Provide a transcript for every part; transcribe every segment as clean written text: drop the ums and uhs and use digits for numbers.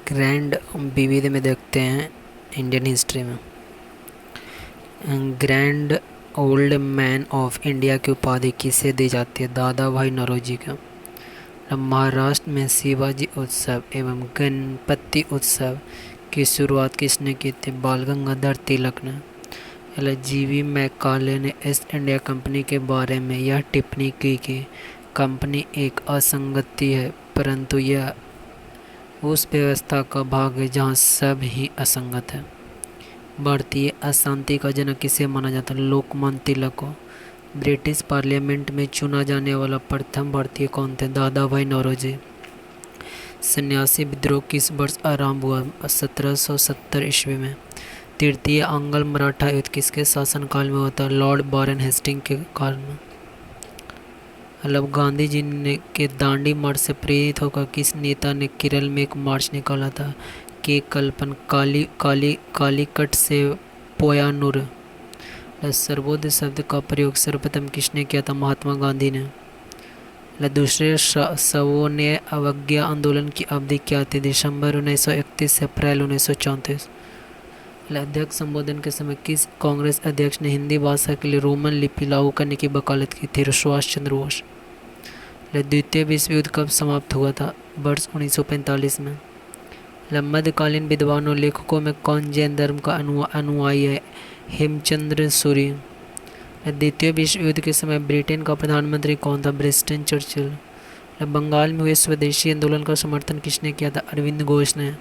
Grand विविध में देखते हैं इंडियन हिस्ट्री में। Grand old man of India की उपाधि किसे दी जाती है? दादा भाई नौरोजी का। अब महाराष्ट्र में शिवाजी उत्सव एवं गणपति उत्सव की शुरुआत किसने की थी? बाल गंगाधर तिलक ने। जीवी मैकाले ने ईस्ट इंडिया कंपनी के बारे में यह टिप्पणी की कि कंपनी एक असंगति है, परंतु यह उस व्यवस्था का भाग है जहाँ सब ही असंगत है। भारतीय अशांति का जनक किसे माना जाता है? लोकमान्य तिलक को। ब्रिटिश पार्लियामेंट में चुना जाने वाला प्रथम भारतीय कौन थे? दादा भाई नौरोजी। सन्यासी विद्रोह किस वर्ष आरंभ हुआ? 1770 ईस्वी में। तृतीय आंग्ल मराठा युद्ध किसके शासनकाल में होता? लॉर्ड बारन हेस्टिंग के काल में। गांधी जी ने के दांडी मार्च से प्रेरित होकर किस नेता ने केरल में एक मार्च निकाला था? के कल्पन कालीकट से पोयानुर। सर्वोदय शब्द का प्रयोग सर्वप्रथम किसने किया था? महात्मा गांधी ने। दूसरे सवर्ण अवज्ञा आंदोलन की अवधि क्या थी? दिसंबर 1931 से अप्रैल 1934। अध्यक्ष संबोधन के समय किस कांग्रेस अध्यक्ष ने हिंदी भाषा के लिए रोमन लिपि लागू करने की वकालत की थी? सुभाष चंद्र बोस। द्वितीय विश्व युद्ध कब समाप्त हुआ था? वर्ष 1945 में। मध्यकालीन विद्वानों लेखकों में कौन जैन धर्म का अनुयायी है? हेमचंद्र सूरी। द्वितीय विश्व युद्ध के समय ब्रिटेन का प्रधानमंत्री कौन था? Winston Churchill. बंगाल में हुए स्वदेशी आंदोलन का समर्थन किसने किया था? अरविंद घोष ने।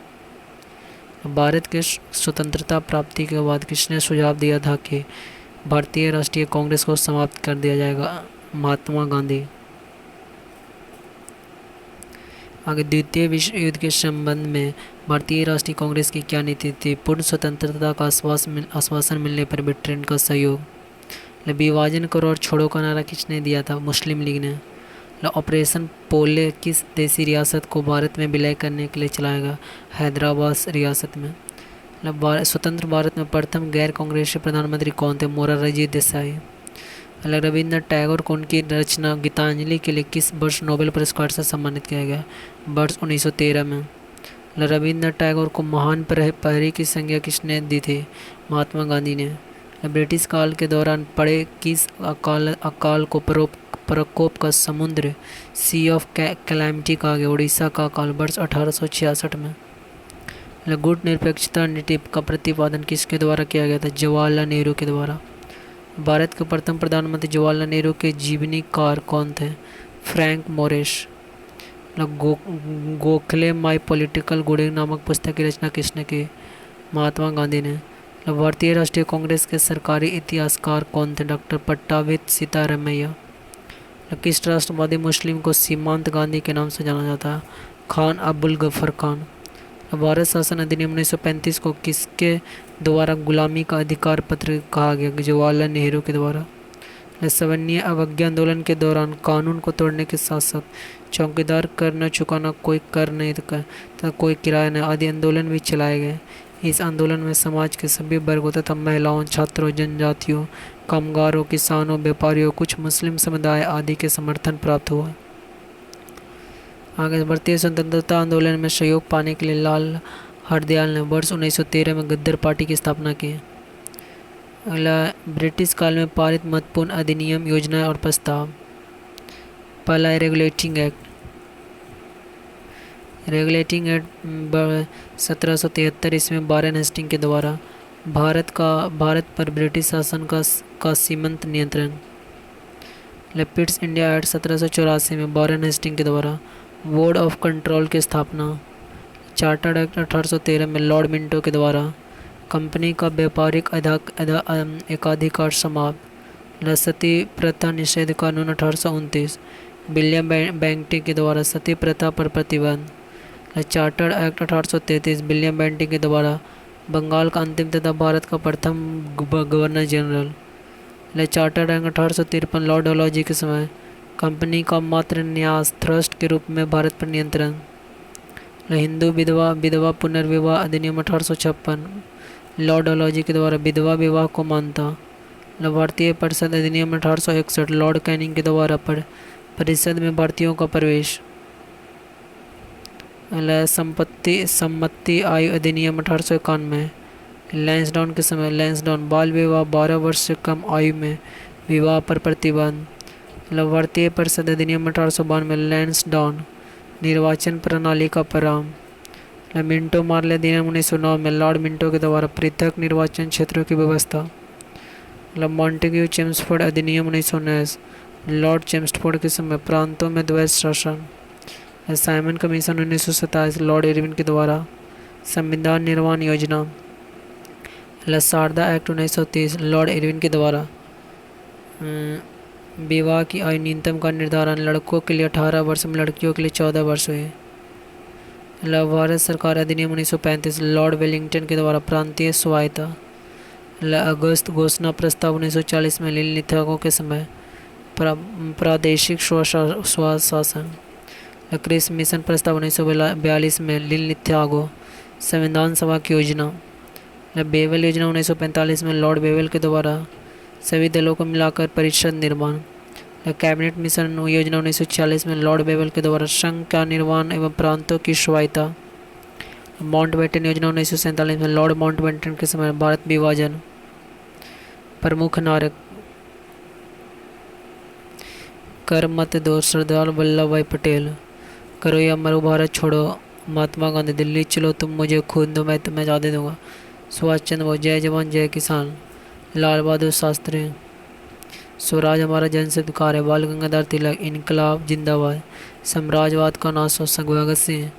भारत के स्वतंत्रता प्राप्ति के बाद किसने सुझाव दिया था कि भारतीय राष्ट्रीय कांग्रेस को समाप्त कर दिया जाएगा? महात्मा गांधी। आगे द्वितीय विश्व युद्ध के संबंध में भारतीय राष्ट्रीय कांग्रेस की क्या नीति थी? पूर्ण स्वतंत्रता का आश्वासन मिलने पर ब्रिटेन का सहयोग। विभाजन करो और छोड़ो का नारा किसने दिया था? मुस्लिम लीग ने। ऑपरेशन पोले किस देसी रियासत को भारत में विलय करने के लिए चलाया गया? हैदराबाद रियासत में। स्वतंत्र भारत में प्रथम गैर कांग्रेसी प्रधानमंत्री कौन थे? मोरारजी देसाई। रविन्द्रनाथ टैगोर को उनकी रचना गीतांजलि के लिए किस वर्ष नोबेल पुरस्कार से सम्मानित किया गया? वर्ष 1913 में। रविन्द्रनाथ टैगोर को महान प्रहरी की संज्ञा किसने दी थी? महात्मा गांधी ने। ब्रिटिश काल के दौरान पड़े किस अकाल को प्रकोप का समुद्र सी ऑफ कैलामिटी कहा गया? उड़ीसा का अकाल। वर्ष 1866 में। गुट निरपेक्षता नीति का प्रतिपादन किसके द्वारा किया गया था? जवाहरलाल नेहरू के द्वारा। भारत के प्रथम प्रधानमंत्री जवाहरलाल नेहरू के जीवनीकार कौन थे? Frank Morris. Gokhale my political गुडिंग नामक पुस्तक की रचना किसने की? महात्मा गांधी ने। भारतीय राष्ट्रीय कांग्रेस के सरकारी इतिहासकार कौन थे? डॉक्टर पट्टाभित सीतारामैया। किस राष्ट्रवादी मुस्लिम को सीमांत गांधी के नाम से जाना जाता है? खान अब्दुल गफर खान। भारत शासन अधिनियम 1935 को किसके द्वारा गुलामी का अधिकार पत्र कहा गया? जवाहरलाल नेहरू के द्वारा। सवर्णीय अवज्ञा आंदोलन के दौरान कानून को तोड़ने के साथ साथ चौकीदार कर न चुकाना, कोई कर नहीं तथा कोई किराया न आदि आंदोलन भी चलाए गए। इस आंदोलन में समाज के सभी वर्गों तथा महिलाओं, छात्रों, जनजातियों, कामगारों, किसानों, व्यापारियों, कुछ मुस्लिम समुदाय आदि के समर्थन प्राप्त हुआ। आगे भारतीय स्वतंत्रता आंदोलन में सहयोग पाने के लिए लाल हरदयाल ने वर्ष 1913 में गद्दर पार्टी की स्थापना की। अगला ब्रिटिश काल में पारित महत्वपूर्ण अधिनियम, योजनाएं और प्रस्ताव। पहला है रेगुलेटिंग एक्ट। 1773 इसमें बारन हेस्टिंग के द्वारा भारत पर ब्रिटिश शासन का सीमांत नियंत्रण। पिट्स इंडिया एक्ट 1784 में बारन हेस्टिंग के द्वारा बोर्ड ऑफ कंट्रोल की स्थापना। चार्टर्ड एक्ट 1813 में लॉर्ड मिंटो के द्वारा कंपनी का व्यापारिक एकाधिकार समाप्त। सती प्रथा निषेध कानून 1829। विलियम बेंटिंक के द्वारा सती प्रथा पर प्रतिबंध। चार्टर्ड एक्ट 1833 विलियम बेंटिंक के द्वारा बंगाल का अंतिम तथा भारत का प्रथम governor general. Chartered act 1853 Lord Dalhousie के समय कंपनी का मात्र न्यास ट्रस्ट के रूप में भारत पर नियंत्रण। हिंदू विधवा पुनर्विवाह अधिनियम 1856 लॉर्ड डलहौजी के द्वारा विधवा विवाह को मानता। भारतीय परिषद अधिनियम 1861 लॉर्ड कैनिंग के द्वारा परिषद में भारतीयों का प्रवेश। सम्मति आयु अधिनियम 1891। लैंसडाउन के समय लैंसडाउन बाल विवाह 12 वर्ष से कम आयु में विवाह पर प्रतिबंध। भारतीय परिषद अधिनियम 1892। लैंसडाउन निर्वाचन प्रणाली का प्रारंभ। मिंटो मार्ले अधिनियम 1909 में लॉर्ड मिंटो के द्वारा पृथक निर्वाचन क्षेत्रों की व्यवस्था। मॉन्टेग्यू चेम्सफोर्ड अधिनियम 1919। लॉर्ड चेम्सफोर्ड के समय प्रांतों में द्वैत शासन। साइमन कमीशन 1927 लॉर्ड इरविन के द्वारा। संविधान निर्माण योजना। शारदा एक्ट 1930 लॉर्ड इरविन के द्वारा। विवाह की आयु न्यूनतम का निर्धारण, लड़कों के लिए 18 वर्ष में लड़कियों के लिए 14 वर्ष हुए। भारत सरकार अधिनियम 1935 लॉर्ड वेलिंगटन के द्वारा प्रांतीय स्वायत्ता। अगस्त घोषणा प्रस्ताव 1940 में नीतियों के समय प्रादेशिक स्वशासन। क्रिस मिशन प्रस्ताव 1942 में नीतियों संविधान सभा की योजना। बेवल योजना 1945 में लॉर्ड बेवल के द्वारा सभी दलों को मिलाकर परिषद निर्माण। कैबिनेट मिशन योजना 1946 में लॉर्ड बेवल के द्वारा संघ का निर्माण एवं प्रांतों की स्वायत्ता। माउंटबेटन योजना 1947 में लॉर्ड माउंटबेटन के समय भारत विभाजन। प्रमुख नायक कर मत दो सरदार वल्लभ भाई पटेल। करो या मरो भारत छोड़ो महात्मा गांधी। दिल्ली चलो तुम मुझे खून दो मैं तुम्हें आज़ादी दूंगा। सुभाष चंद्र बोस। जय जवान जय किसान। लाल बहादुर शास्त्री। स्वराज हमारा जनहितकारी है। बाल गंगाधर तिलक। इनकलाब जिंदाबाद। साम्राज्यवाद का नाश हो भगत सिंह।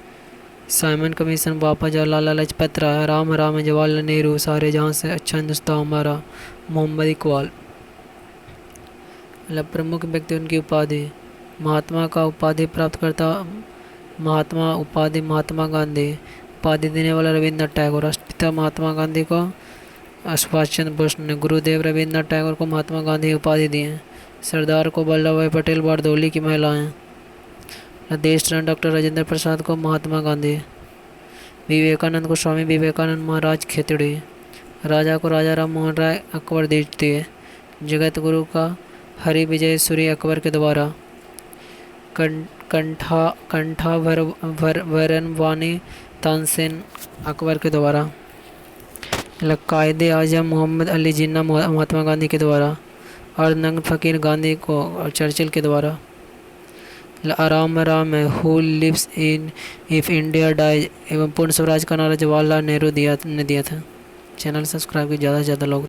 साइमन कमीशन बापा जवाहरलाल लाला लाजपत राय। राम राम जवाहरलाल नेहरू। सारे जहाँ से अच्छा हिंदुस्तान हमारा मोहम्मद इकबाल। प्रमुख व्यक्ति उनकी उपाधि। महात्मा का उपाधि प्राप्त करता महात्मा उपाधि महात्मा गांधी। उपाधि देने वाला रविन्द्रनाथ टैगोर। राष्ट्रपिता महात्मा गांधी को सुभाष चंद्र बोस ने। गुरुदेव रविन्द्रनाथ टैगोर को महात्मा गांधी उपाधि दी है। सरदार को वल्लभ भाई पटेल बारदौली की महिलाएं। देश रत्न डॉक्टर राजेंद्र प्रसाद को महात्मा गांधी। विवेकानंद को स्वामी विवेकानंद महाराज खेतड़ी। राजा को राजा राम मोहन राय अकबर द्वितीय। जगत गुरु का हरि विजय सूरी अकबर के द्वारा। कंठा भरन वाणी तानसेन अकबर के द्वारा। कायदे आजम मोहम्मद अली जिन्ना महात्मा गांधी के द्वारा। अर्धनग्न फकीर गांधी को चर्चिल के द्वारा। आराम आराम है who lives in if India dies एवं पूर्ण स्वराज का नारा जवाहरलाल नेहरू ने दिया था। चैनल सब्सक्राइब कीजिए ज़्यादा से ज़्यादा लोग।